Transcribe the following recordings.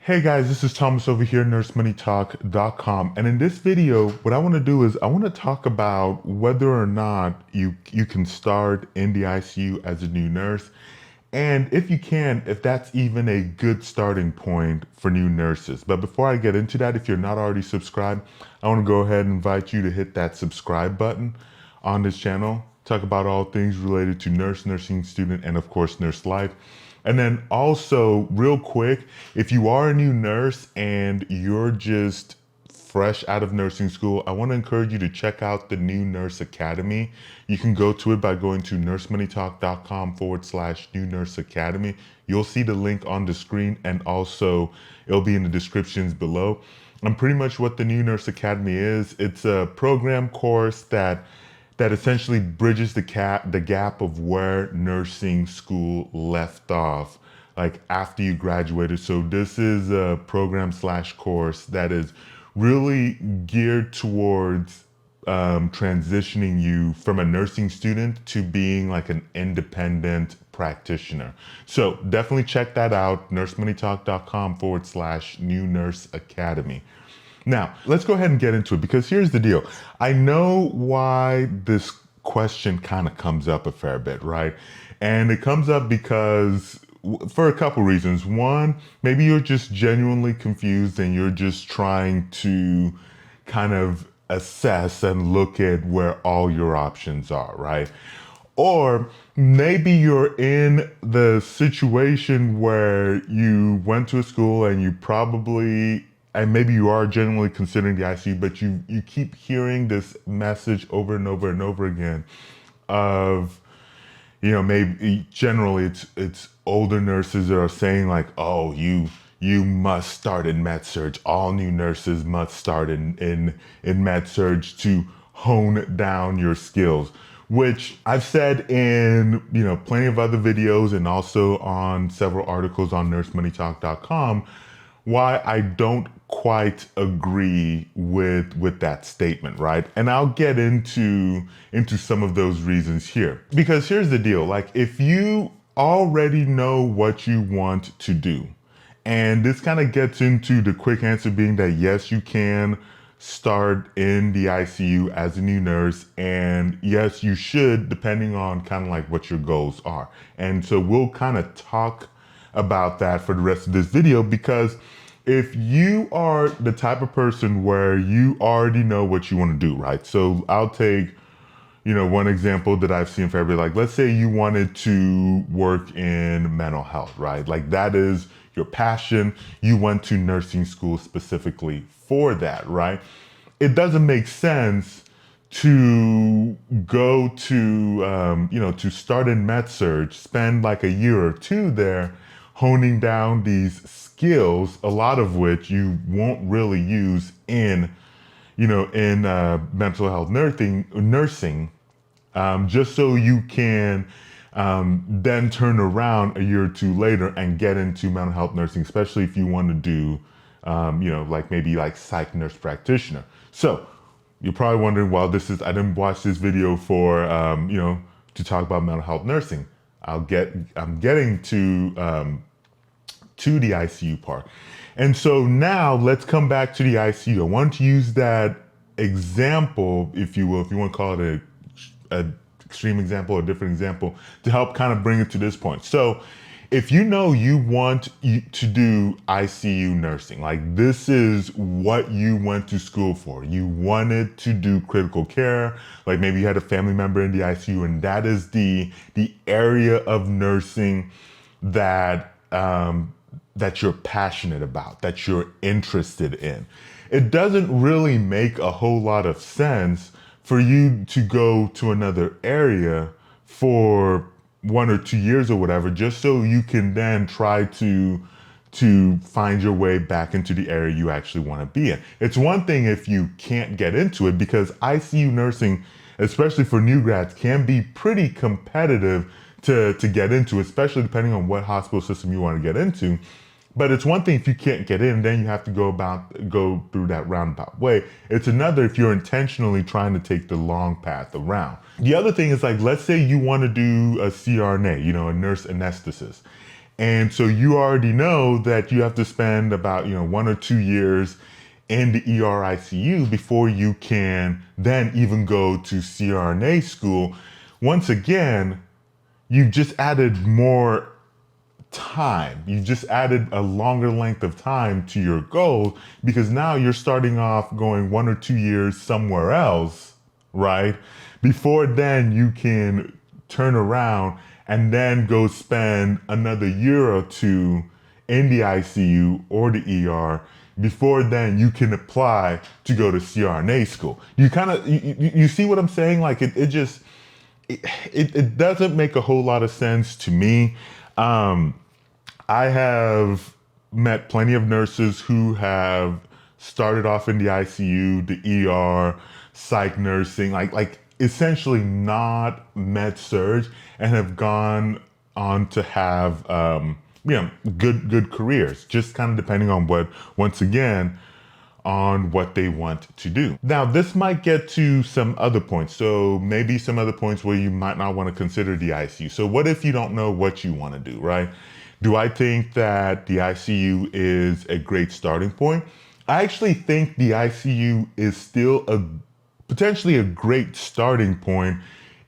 Hey guys, this is Thomas over here, nursemoneytalk.com. And in this video, what I want to do is I want to talk about whether or not you can start in the ICU as a new nurse. And if you can, if that's even a good starting point for new nurses. But before I get into that, if you're not already subscribed, I want to go ahead and invite you to hit that subscribe button on this channel. Talk about all things related to nurse, nursing student, and of course, nurse life. And then also, real quick, if you are a new nurse and you're just fresh out of nursing school, I want to encourage you to check out the new Nurse Academy. You can go to it by going to nursemoneytalk.com/new nurse academy. You'll see the link on the screen and also it'll be in the descriptions below. And pretty much what the new Nurse Academy is, it's a program course that essentially bridges the gap of where nursing school left off, like after you graduated. So this is a program slash course that is really geared towards transitioning you from a nursing student to being like an independent practitioner. So definitely check that out, nursemoneytalk.com/new nurse academy. Now, let's go ahead and get into it because here's the deal. I know why this question kind of comes up a fair bit, right? And it comes up because for a couple reasons. One, maybe you're just genuinely confused and you're just trying to kind of assess and look at where all your options are, right? Or maybe you're in the situation where you went to a school and you probably and maybe you are genuinely considering the ICU, but you keep hearing this message over and over and over again of, maybe generally it's older nurses that are saying like, oh, you must start in med surg. All new nurses must start in med surg to hone down your skills, which I've said in, plenty of other videos and also on several articles on nursemoneytalk.com why I don't quite agree with that statement, right? And I'll get into some of those reasons here. Because here's the deal, like if you already know what you want to do, and this kind of gets into the quick answer being that yes, you can start in the ICU as a new nurse, and yes, you should, depending on kind of like what your goals are. And so we'll kind of talk about that for the rest of this video, because if you are the type of person where you already know what you want to do, right? So I'll take, one example that I've seen for everybody, like let's say you wanted to work in mental health, right? Like that is your passion. You went to nursing school specifically for that, right? It doesn't make sense to go to, to start in med surg, spend like a year or two there honing down these skills, a lot of which you won't really use in, mental health nursing, just so you can then turn around a year or two later and get into mental health nursing, especially if you want to do, like maybe like psych nurse practitioner. So you're probably wondering, well, I didn't watch this video for, to talk about mental health nursing. I'm getting to the ICU part. And so now let's come back to the ICU. I want to use that example, if you will, if you want to call it a extreme example or a different example, to help kind of bring it to this point. So if you know you want to do ICU nursing, like this is what you went to school for. You wanted to do critical care, like maybe you had a family member in the ICU, and that is the area of nursing that that you're passionate about, that you're interested in. It doesn't really make a whole lot of sense for you to go to another area for 1 or 2 years or whatever, just so you can then try to find your way back into the area you actually want to be in. It's one thing if you can't get into it, because ICU nursing, especially for new grads, can be pretty competitive to get into, especially depending on what hospital system you want to get into. But it's one thing if you can't get in, then you have to go through that roundabout way. It's another if you're intentionally trying to take the long path around. The other thing is, like, let's say you want to do a CRNA, a nurse anesthetist. And so you already know that you have to spend about, 1 or 2 years in the ER ICU before you can then even go to CRNA school. Once again, you just added more time. You just added a longer length of time to your goal because now you're starting off going 1 or 2 years somewhere else, right? Before then, you can turn around and then go spend another year or two in the ICU or the ER. Before then, you can apply to go to CRNA school. You kind of you see what I'm saying? Like it just it doesn't make a whole lot of sense to me. I have met plenty of nurses who have started off in the ICU, the ER, psych nursing, like essentially not med surge, and have gone on to have good careers. Just kind of depending on what once again on what they want to do. Now, this might get to some other points. So maybe some other points where you might not want to consider the ICU. So what if you don't know what you want to do, right? Do I think that the ICU is a great starting point? I actually think the ICU is still potentially a great starting point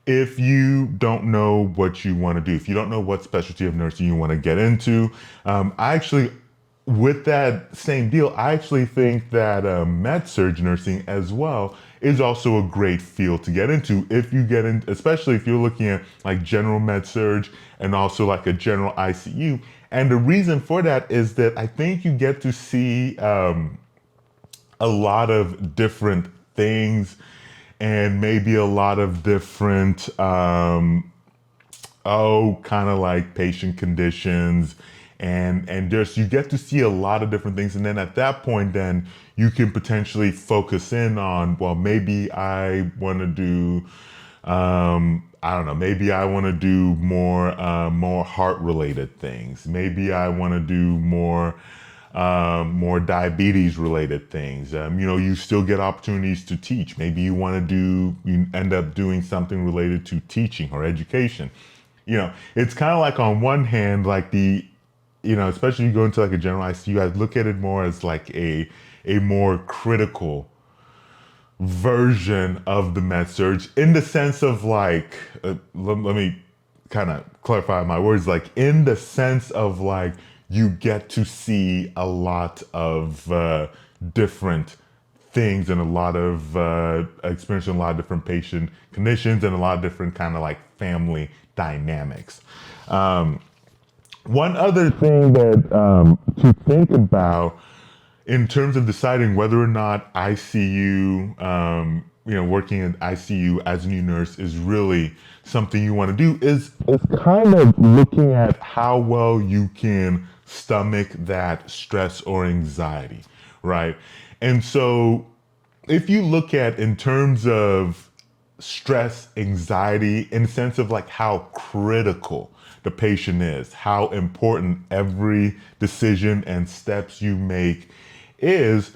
if you don't know what you want to do, if you don't know what specialty of nursing you want to get into. I actually with that same deal, I actually think that med surg nursing as well is also a great field to get into if you get in, especially if you're looking at like general med surg and also like a general ICU. And the reason for that is that I think you get to see a lot of different things and maybe a lot of different kind of like patient conditions and just you get to see a lot of different things, and then at that point then you can potentially focus in on, well, maybe I want to do I don't know, maybe I want to do more heart related things, maybe I want to do more diabetes related things. You still get opportunities to teach. Maybe you end up doing something related to teaching or education. It's kind of like on one hand, like especially if you go into like a general ICU, I look at it more as like a more critical version of the med surge in the sense of like, let me kind of clarify my words, like in the sense of like you get to see a lot of different things and a lot of experiencing a lot of different patient conditions and a lot of different kind of like family dynamics. One other thing that to think about in terms of deciding whether or not ICU, working in ICU as a new nurse is really something you want to do is kind of looking at how well you can stomach that stress or anxiety, right? And so if you look at in terms of stress, anxiety, in the sense of like how critical the patient is, how important every decision and steps you make is,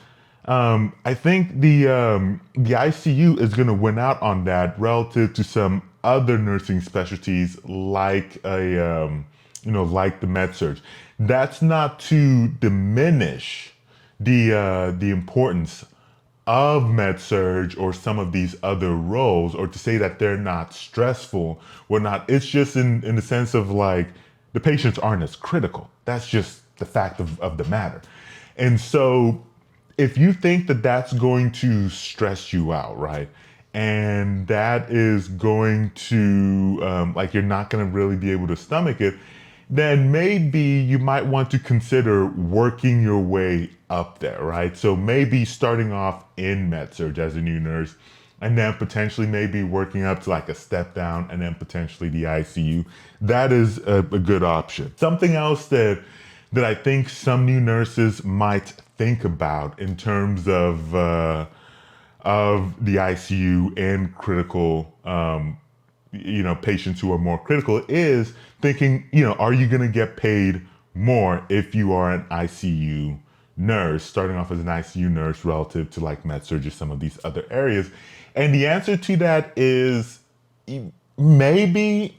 I think the ICU is going to win out on that relative to some other nursing specialties like like the med surg. That's not to diminish the importance of med surg or some of these other roles, or to say that they're not stressful, whatnot. It's just in the sense of like the patients aren't as critical. That's just the fact of the matter. And so if you think that that's going to stress you out, right? And that is going to, like, you're not going to really be able to stomach it, then maybe you might want to consider working your way up there, right? So maybe starting off in med surg as a new nurse, and then potentially maybe working up to like a step down, and then potentially the ICU. That is a good option. Something else that I think some new nurses might think about in terms of the ICU and critical, patients who are more critical is thinking, are you going to get paid more if you are an ICU nurse, starting off as an ICU nurse relative to like med surg or some of these other areas? And the answer to that is maybe,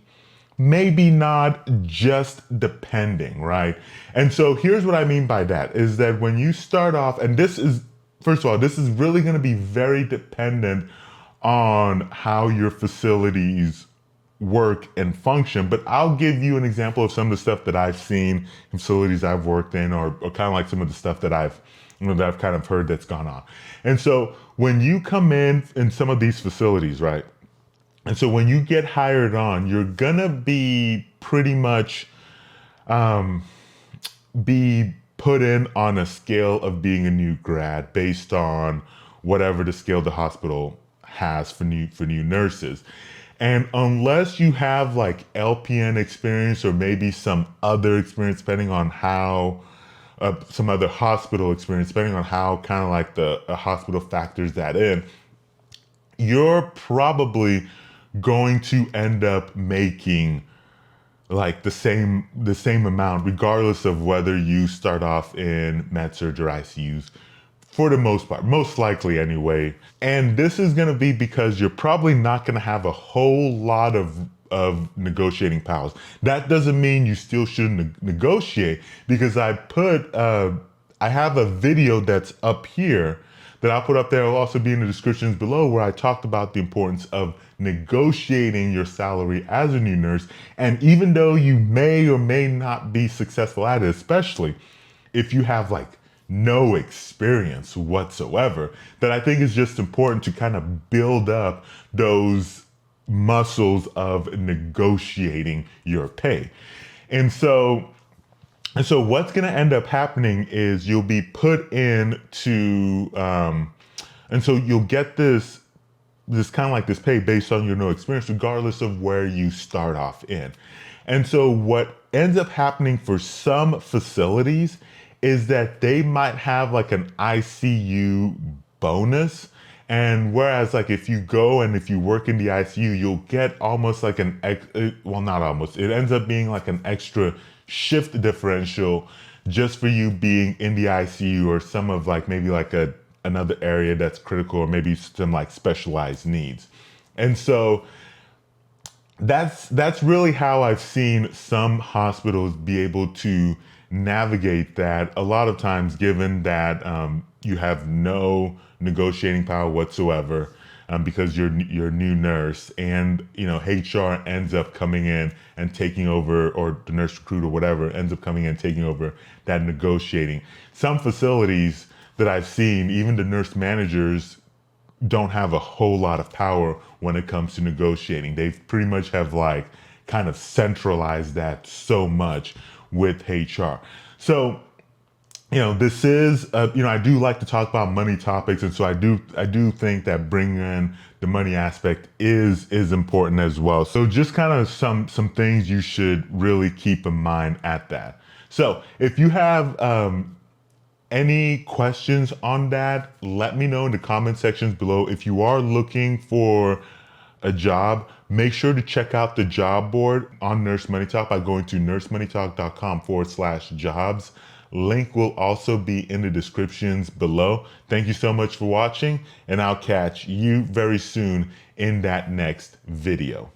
maybe not, just depending, right? And so here's what I mean by that is that when you start off, and this is, first of all, this is really going to be very dependent on how your facilities work and function. But I'll give you an example of some of the stuff that I've seen in facilities I've worked in, or kind of like some of the stuff that that I've kind of heard that's gone on. And so when you come in some of these facilities, right? And so when you get hired on, you're gonna be pretty much be put in on a scale of being a new grad based on whatever the scale the hospital has for new nurses. And unless you have like LPN experience or maybe some other experience, depending on how some other hospital experience, depending on how kind of like the hospital factors that in, you're probably going to end up making like the same amount, regardless of whether you start off in med surg or ICUs, for the most part, most likely anyway. And this is going to be because you're probably not going to have a whole lot of negotiating powers. That doesn't mean you still shouldn't negotiate, because I have a video that's up here that I'll put up there. It'll also be in the descriptions below, where I talked about the importance of negotiating your salary as a new nurse. And even though you may or may not be successful at it, especially if you have like no experience whatsoever, that I think is just important to kind of build up those muscles of negotiating your pay. And so what's going to end up happening is you'll be put into, and so you'll get this kind of like this pay based on your no experience, regardless of where you start off in. And so what ends up happening for some facilities is that they might have like an ICU bonus. And whereas like if you go and if you work in the ICU, you'll get almost like well, not almost, it ends up being like an extra shift differential just for you being in the ICU, or some of like maybe like another area that's critical, or maybe some like specialized needs. And so that's really how I've seen some hospitals be able to navigate that. A lot of times, given that you have no negotiating power whatsoever, because you're a new nurse, and HR ends up coming in and taking over, or the nurse recruiter, whatever, ends up coming in and taking over that negotiating. Some facilities that I've seen, even the nurse managers don't have a whole lot of power when it comes to negotiating. They pretty much have like kind of centralized that so much with HR. So, this is, I do like to talk about money topics. And so I do think that bringing in the money aspect is important as well. So just kind of some things you should really keep in mind at that. So if you have, any questions on that, let me know in the comment sections below. If you are looking for a job, make sure to check out the job board on Nurse Money Talk by going to nursemoneytalk.com/jobs. Link will also be in the descriptions below. Thank you so much for watching, and I'll catch you very soon in that next video.